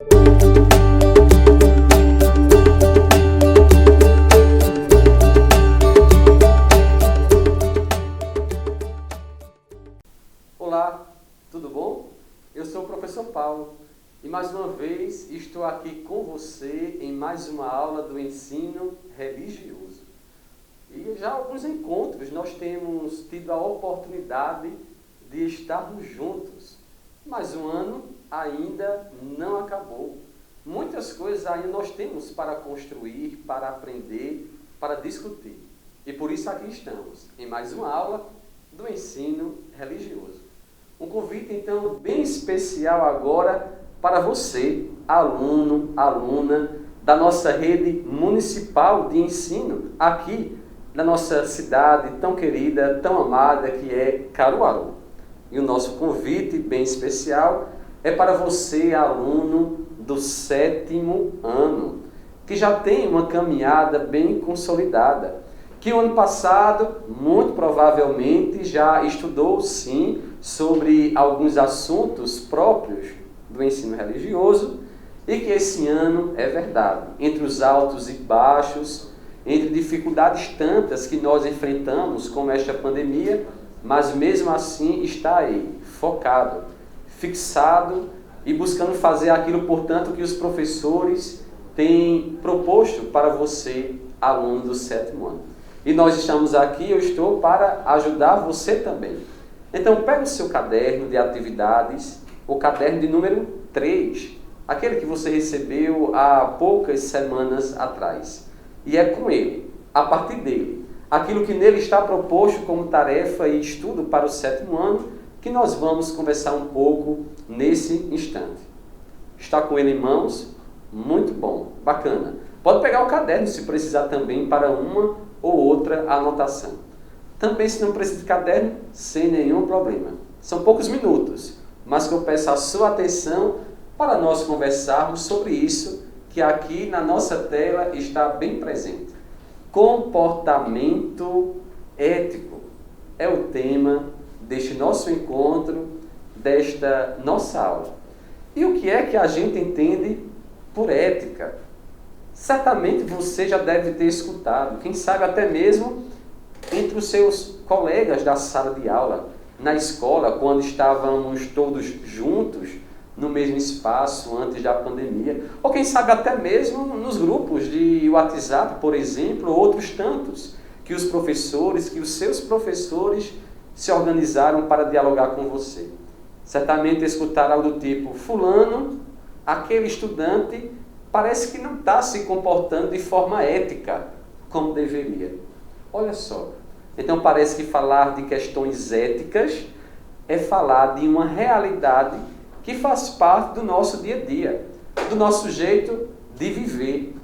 Olá, tudo bom? Eu sou o professor Paulo e mais uma vez estou aqui com você em mais uma aula do ensino religioso. E já alguns encontros nós temos tido a oportunidade de estarmos juntos, mas o ano ainda não acabou. Muitas coisas ainda nós temos para construir, para aprender, para discutir. E por isso aqui estamos, em mais uma aula do ensino religioso. Um convite, então, bem especial agora para você, aluno, aluna da nossa rede municipal de ensino, aqui na nossa cidade tão querida, tão amada, que é Caruaru. E o nosso convite bem especial é para você, aluno do 7º ano, que já tem uma caminhada bem consolidada, que o ano passado, muito provavelmente, já estudou, sim, sobre alguns assuntos próprios do ensino religioso e que esse ano, é verdade, entre os altos e baixos, entre dificuldades tantas que nós enfrentamos como esta pandemia, mas mesmo assim está aí, focado, fixado e buscando fazer aquilo, portanto, que os professores têm proposto para você, aluno do 7º ano. E nós estamos aqui, eu estou para ajudar você também. Então, pega o seu caderno de atividades, o caderno de número 3, aquele que você recebeu há poucas semanas atrás. E é com ele, a partir dele, aquilo que nele está proposto como tarefa e estudo para o 7º ano, que nós vamos conversar um pouco nesse instante. Está com ele em mãos? Muito bom, bacana. Pode pegar o caderno se precisar também para uma ou outra anotação. Também, se não precisa de caderno, sem nenhum problema. São poucos minutos, mas que eu peço a sua atenção para nós conversarmos sobre isso, que aqui na nossa tela está bem presente. Comportamento ético é o tema deste nosso encontro, desta nossa aula. E o que é que a gente entende por ética? Certamente você já deve ter escutado, quem sabe até mesmo entre os seus colegas da sala de aula, na escola, quando estávamos todos juntos no mesmo espaço antes da pandemia, ou quem sabe até mesmo nos grupos de WhatsApp, por exemplo, ou outros tantos, que os professores, que os seus professores se organizaram para dialogar com você. Certamente escutar algo do tipo: fulano, aquele estudante, parece que não está se comportando de forma ética como deveria. Olha só, então parece que falar de questões éticas é falar de uma realidade que faz parte do nosso dia a dia, do nosso jeito de viver,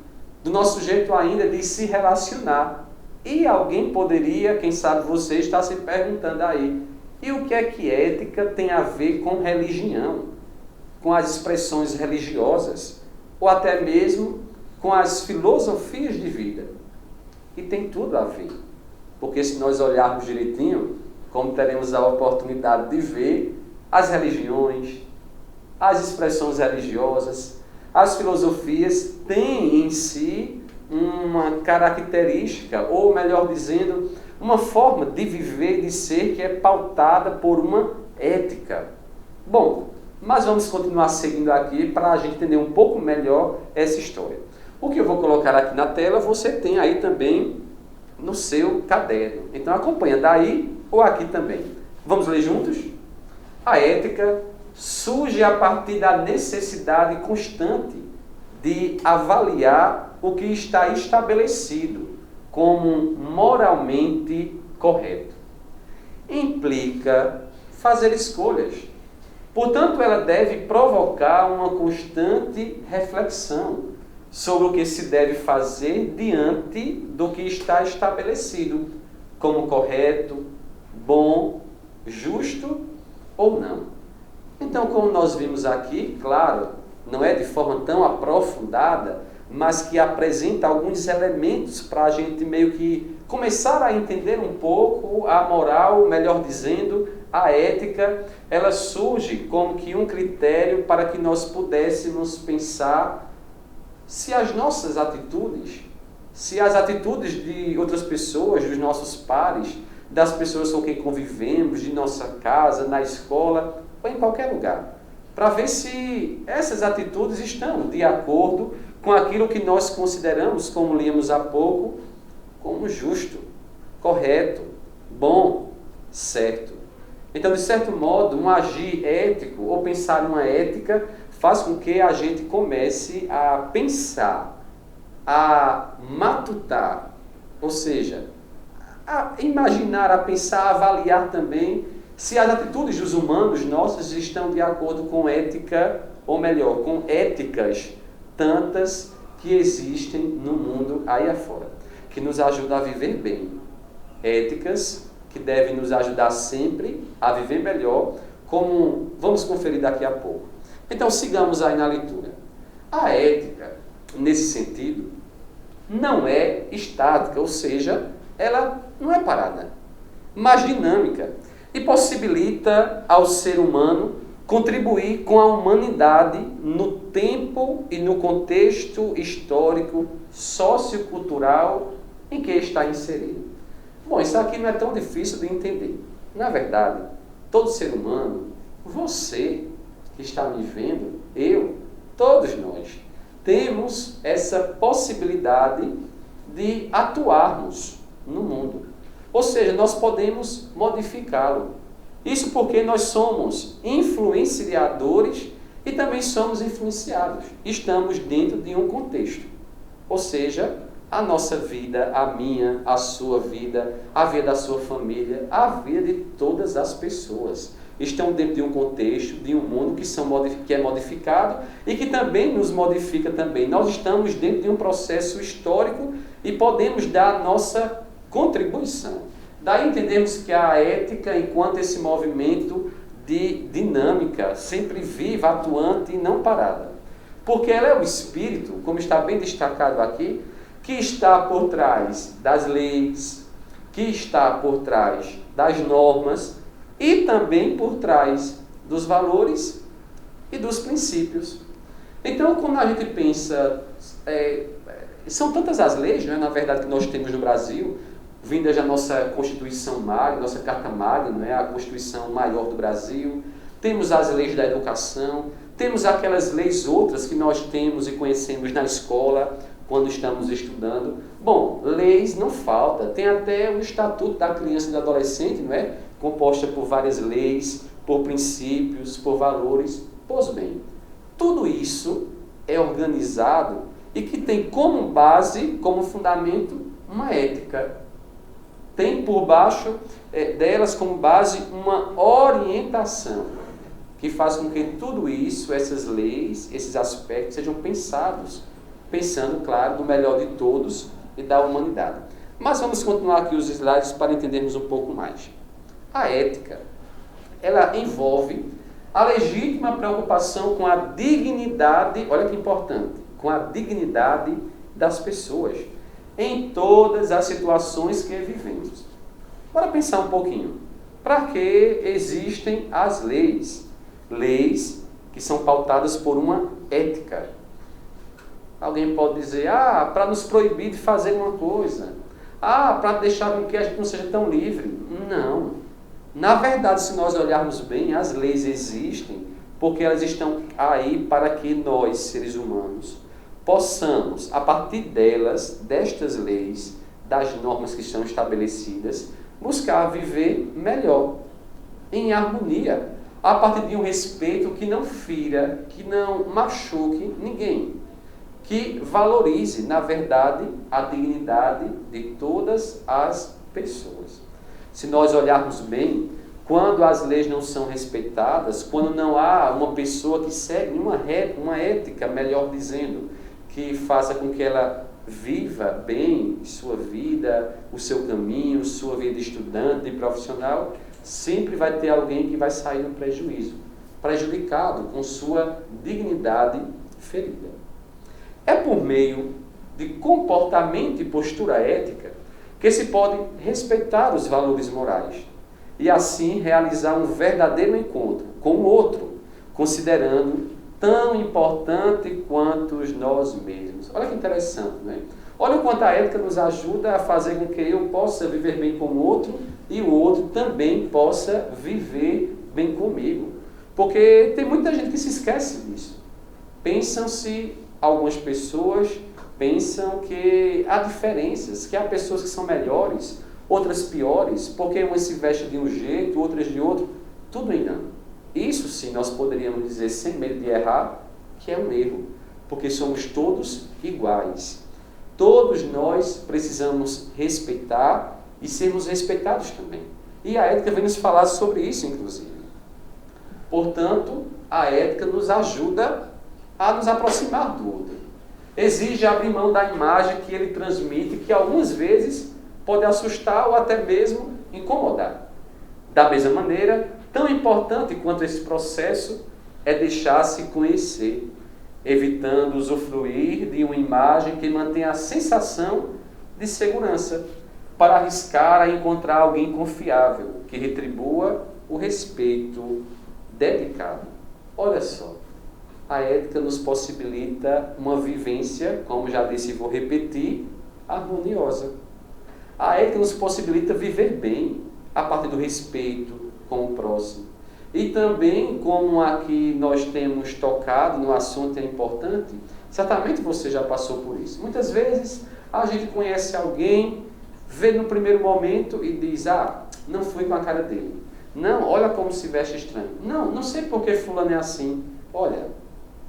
do nosso jeito ainda de se relacionar. E alguém poderia, quem sabe você, estar se perguntando aí: e o que é que ética tem a ver com religião, com as expressões religiosas, ou até mesmo com as filosofias de vida? E tem tudo a ver, porque se nós olharmos direitinho, como teremos a oportunidade de ver, as religiões, as expressões religiosas, as filosofias têm em si uma característica, ou melhor dizendo, uma forma de viver, de ser, que é pautada por uma ética. Bom, mas vamos continuar seguindo aqui para a gente entender um pouco melhor essa história. O que eu vou colocar aqui na tela, você tem aí também no seu caderno. Então acompanha daí ou aqui também. Vamos ler juntos? A ética surge a partir da necessidade constante de avaliar o que está estabelecido como moralmente correto. Implica fazer escolhas. Portanto, ela deve provocar uma constante reflexão sobre o que se deve fazer diante do que está estabelecido como correto, bom, justo ou não. Então, como nós vimos aqui, claro, não é de forma tão aprofundada, mas que apresenta alguns elementos para a gente meio que começar a entender um pouco a moral, melhor dizendo, a ética, ela surge como que um critério para que nós pudéssemos pensar se as nossas atitudes, se as atitudes de outras pessoas, dos nossos pares, das pessoas com quem convivemos, de nossa casa, na escola, ou em qualquer lugar, para ver se essas atitudes estão de acordo com aquilo que nós consideramos, como líamos há pouco, como justo, correto, bom, certo. Então, de certo modo, um agir ético ou pensar numa ética faz com que a gente comece a pensar, a matutar, ou seja, a imaginar, a pensar, a avaliar também se as atitudes dos humanos nossos estão de acordo com ética, ou melhor, com éticas tantas que existem no mundo aí afora, que nos ajudam a viver bem. Éticas que devem nos ajudar sempre a viver melhor, como vamos conferir daqui a pouco. Então, sigamos aí na leitura. A ética, nesse sentido, não é estática, ou seja, ela não é parada, mas dinâmica, e possibilita ao ser humano contribuir com a humanidade no tempo e no contexto histórico, sociocultural em que está inserido. Bom, isso aqui não é tão difícil de entender. Na verdade, todo ser humano, você que está me vendo, eu, todos nós, temos essa possibilidade de atuarmos no mundo. Ou seja, nós podemos modificá-lo. Isso porque nós somos influenciadores e também somos influenciados. Estamos dentro de um contexto. Ou seja, a nossa vida, a minha, a sua vida, a vida da sua família, a vida de todas as pessoas estão dentro de um contexto, de um mundo que é modificado e que também nos modifica também. Nós estamos dentro de um processo histórico e podemos dar a nossa contribuição. Daí entendemos que a ética, enquanto esse movimento de dinâmica, sempre viva, atuante e não parada. Porque ela é o espírito, como está bem destacado aqui, que está por trás das leis, que está por trás das normas e também por trás dos valores e dos princípios. Então, quando a gente pensa, são tantas as leis, não é, na verdade, que nós temos no Brasil, vindas da nossa Constituição Magna, nossa Carta Magna, não é, a Constituição maior do Brasil, temos as leis da educação, temos aquelas leis outras que nós temos e conhecemos na escola, quando estamos estudando. Bom, leis não falta, tem até o Estatuto da Criança e do Adolescente, não é? Composta por várias leis, por princípios, por valores. Pois bem, tudo isso é organizado e que tem como base, como fundamento, uma ética. Tem por baixo delas como base uma orientação que faz com que tudo isso, essas leis, esses aspectos sejam pensados, pensando, claro, no melhor de todos e da humanidade. Mas vamos continuar aqui os slides para entendermos um pouco mais. A ética, ela envolve a legítima preocupação com a dignidade, olha que importante, com a dignidade das pessoas, em todas as situações que vivemos. Bora pensar um pouquinho. Para que existem as leis? Leis que são pautadas por uma ética. Alguém pode dizer, para nos proibir de fazer uma coisa. Para deixar com que a gente não seja tão livre. Não. Na verdade, se nós olharmos bem, as leis existem porque elas estão aí para que nós, seres humanos, possamos, a partir delas, destas leis, das normas que estão estabelecidas, buscar viver melhor, em harmonia, a partir de um respeito que não fira, que não machuque ninguém, que valorize, na verdade, a dignidade de todas as pessoas. Se nós olharmos bem, quando as leis não são respeitadas, quando não há uma pessoa que segue uma ética, melhor dizendo, que faça com que ela viva bem sua vida, o seu caminho, sua vida de estudante, de profissional, sempre vai ter alguém que vai sair no prejuízo, prejudicado com sua dignidade ferida. É por meio de comportamento e postura ética que se pode respeitar os valores morais. e assim realizar um verdadeiro encontro com o outro, considerando tão importante quanto nós mesmos. Olha que interessante, né? Olha o quanto a ética nos ajuda a fazer com que eu possa viver bem com o outro e o outro também possa viver bem comigo. Porque tem muita gente que se esquece disso. Algumas pessoas pensam que há diferenças, que há pessoas que são melhores, outras piores, porque umas se vestem de um jeito, outras de outro. Tudo engano. Isso sim nós poderíamos dizer, sem medo de errar, que é um erro, porque somos todos iguais. Todos nós precisamos respeitar e sermos respeitados também. E a ética vem nos falar sobre isso, inclusive. Portanto, a ética nos ajuda a nos aproximar do outro. Exige abrir mão da imagem que ele transmite, que algumas vezes pode assustar ou até mesmo incomodar. Da mesma maneira, tão importante quanto esse processo é deixar-se conhecer, evitando usufruir de uma imagem que mantenha a sensação de segurança, para arriscar a encontrar alguém confiável, que retribua o respeito dedicado. Olha só, a ética nos possibilita uma vivência, como já disse e vou repetir, harmoniosa. A ética nos possibilita viver bem, a partir do respeito com o próximo. E também, como aqui nós temos tocado no assunto é importante, certamente você já passou por isso. Muitas vezes a gente conhece alguém, vê no primeiro momento e diz, não fui com a cara dele. Não, olha como se veste estranho. Não sei por que fulano é assim. Olha,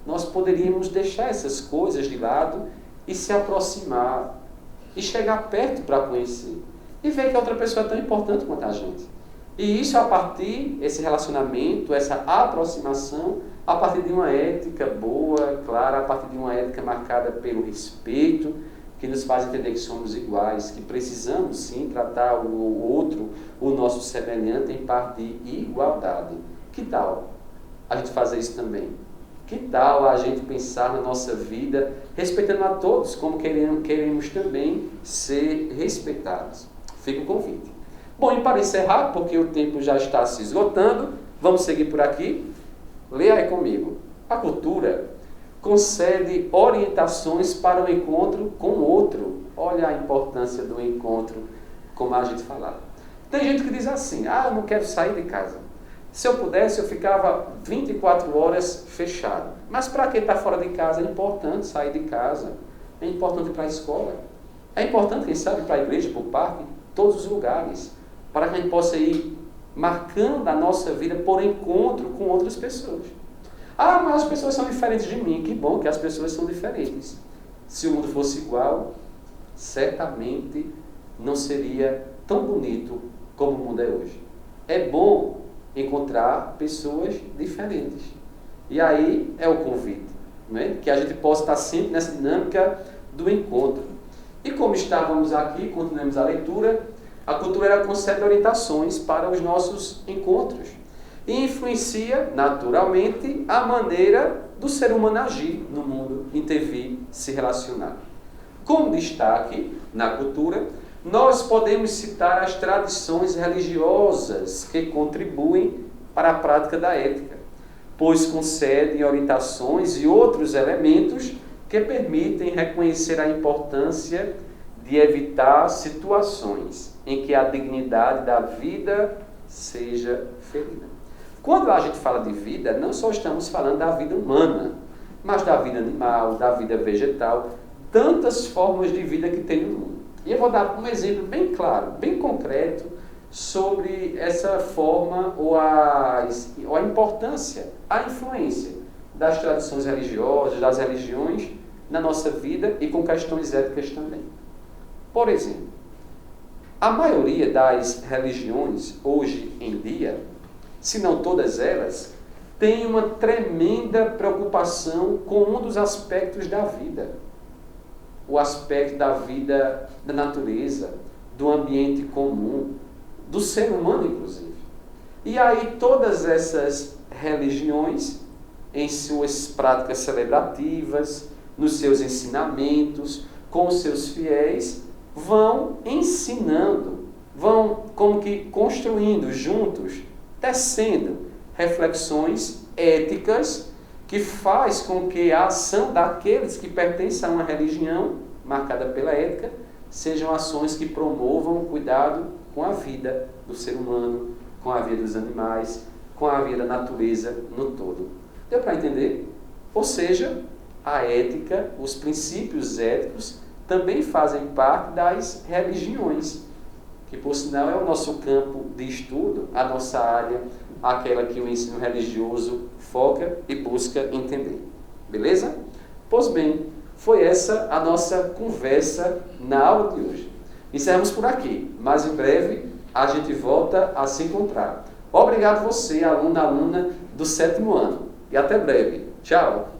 nós poderíamos deixar essas coisas de lado e se aproximar e chegar perto para conhecer e ver que a outra pessoa é tão importante quanto a gente. E isso esse relacionamento, essa aproximação, a partir de uma ética boa, clara, a partir de uma ética marcada pelo respeito, que nos faz entender que somos iguais, que precisamos sim tratar o outro, o nosso semelhante, em parte de igualdade. Que tal a gente fazer isso também? Que tal a gente pensar na nossa vida, respeitando a todos, como queremos também ser respeitados? Fica o convite. Bom, e para encerrar, porque o tempo já está se esgotando, vamos seguir por aqui. Leia aí comigo. A cultura concede orientações para o encontro com o outro. Olha a importância do encontro, como a gente falava. Tem gente que diz assim, eu não quero sair de casa. Se eu pudesse, eu ficava 24 horas fechado. Mas para quem está fora de casa, é importante sair de casa. É importante ir para a escola. É importante, quem sabe, para a igreja, para o parque, todos os lugares, para que a gente possa ir marcando a nossa vida por encontro com outras pessoas. Mas as pessoas são diferentes de mim. Que bom que as pessoas são diferentes. Se o mundo fosse igual, certamente não seria tão bonito como o mundo é hoje. É bom encontrar pessoas diferentes. E aí é o convite, não é? Que a gente possa estar sempre nessa dinâmica do encontro. E como estávamos aqui, continuamos a leitura, a cultura ela concede orientações para os nossos encontros e influencia, naturalmente, a maneira do ser humano agir no mundo, intervir, se relacionar. Como destaque na cultura, nós podemos citar as tradições religiosas que contribuem para a prática da ética, pois concedem orientações e outros elementos que permitem reconhecer a importância de evitar situações em que a dignidade da vida seja ferida. Quando a gente fala de vida, não só estamos falando da vida humana, mas da vida animal, da vida vegetal, tantas formas de vida que tem no mundo. E eu vou dar um exemplo bem claro, bem concreto, sobre essa forma ou a importância, a influência das tradições religiosas, das religiões na nossa vida e com questões éticas também. Por exemplo, a maioria das religiões hoje em dia, se não todas elas, tem uma tremenda preocupação com um dos aspectos da vida. O aspecto da vida da natureza, do ambiente comum, do ser humano, inclusive. E aí todas essas religiões, em suas práticas celebrativas, nos seus ensinamentos, com os seus fiéis, vão ensinando vão como que construindo juntos, tecendo reflexões éticas que faz com que a ação daqueles que pertencem a uma religião marcada pela ética sejam ações que promovam o cuidado com a vida do ser humano, com a vida dos animais, com a vida da natureza no todo. Deu para entender? Ou seja, a ética, os princípios éticos também fazem parte das religiões, que por sinal é o nosso campo de estudo, a nossa área, aquela que o ensino religioso foca e busca entender. Beleza? Pois bem, foi essa a nossa conversa na aula de hoje. Encerramos por aqui, mas em breve a gente volta a se encontrar. Obrigado você, aluna do 7º ano. E até breve. Tchau!